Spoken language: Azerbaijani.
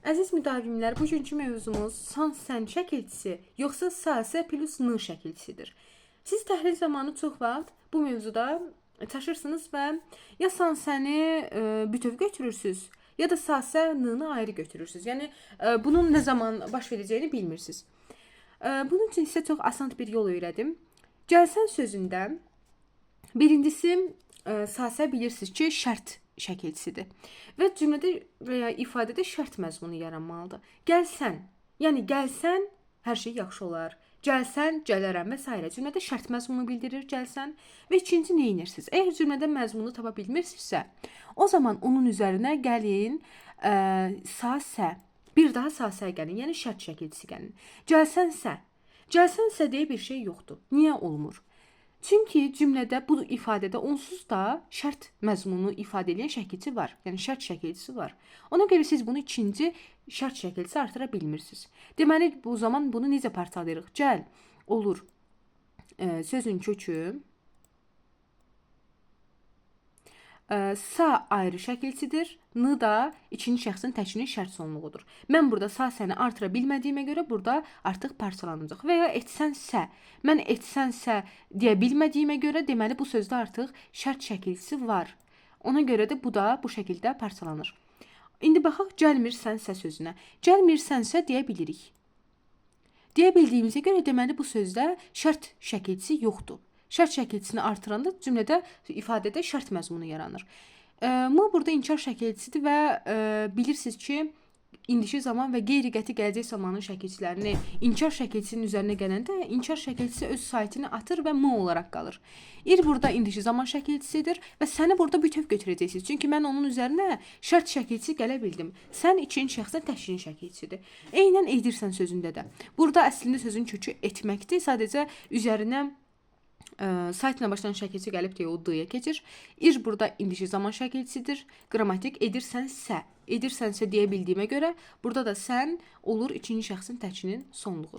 Əziz müdavimlər, bugünkü mövzumuz san sən şəkilçisi yoxsa sa sə plus n şəkilçisidir. Siz təhlil zamanı çox vaxt bu mövzuda çaşırsınız və ya san səni bütöv götürürsüz, ya da sa sə n-nı ayrı götürürsüz. Yəni bunun nə zaman baş verəcəyini bilmirsiniz. Bunun üçün sizə çox asan bir yol öyrədim. Gəlsən sözündə birincisi sa sə bilirsiniz ki, şərt şəkilçisidir. Və cümlədə və ya ifadədə şərt məzmunu yaranmalıdır. Gəlsən, yəni gəlsən hər şey yaxşı olar. Gəlsən, gələrəm və s. Cümlədə şərt məzmunu bildirir gəlsən və ikinci nə edirsiniz? Əgər cümlədə məzmunu tapa bilmirsinizsə, o zaman onun üzərinə gəlin sa sə, bir daha sa sə gəlin, yəni şərt şəkilçisi gəlin. Gəlsənsə deyə bir şey yoxdur. Niyə olmur? Çünki cümlədə bu ifadədə onsuz da şərt məzmunu ifadə edən şəkilçi var. Yəni şərt şəkilçisi var. Ona görə siz bunu ikinci şərt şəkilçisi artıra bilmirsiniz. Deməli bu zaman bunu necə parçalayırıq? Gəl olur sözün kökü sa ayrı şəkilçisidir. N da ikinci şəxsin təkinin şərt sonluğudur. Mən burada sa səni artıra bilmədiyimə görə burada artıq parçalanacaq. Və ya etsənsə, mən etsənsə deyə bilmədiyimə görə deməli bu sözdə artıq şərt şəkilçisi var. Ona görə də bu da bu şəkildə parçalanır. İndi baxaq gəlmirsənsə sözünə. Gəlmirsənsə deyə bilirik. Deyə bildiyimizə görə deməli bu sözdə şərt şəkilçisi yoxdur. Şərt şəkilçisini artıranda cümlədə, ifadədə şərt məzmunu yaranır. M burada inkar şəkilçisidir və bilirsiniz ki, indiki zaman və qeyri-qəti gələcək zamanın şəkilçilərini inkar şəkilçisinin üzərinə gələndə inkar şəkilçisi öz saytını atır və m olaraq qalır. Ir burada indiki zaman şəkilçisidir və səni burada bütöv götürəcəksiniz. Çünki mən onun üzərinə şərt şəkilçisi gələ bildim. Sən ikinci şəxsin təkinin şəkilçisidir. Eynən edirsən sözündə də. Burada əslində sözün kökü etməkdir. Sadəcə üzərinə saytla başlayan şəkilçi gəlib deyə o d-ya keçir. Ir burada indiki zaman şəkilçisidir. Qrammatik edirsənsə. Edirsənsə deyə bildiyimə görə burada da sən olur ikinci şəxsin təkinin sonluğu.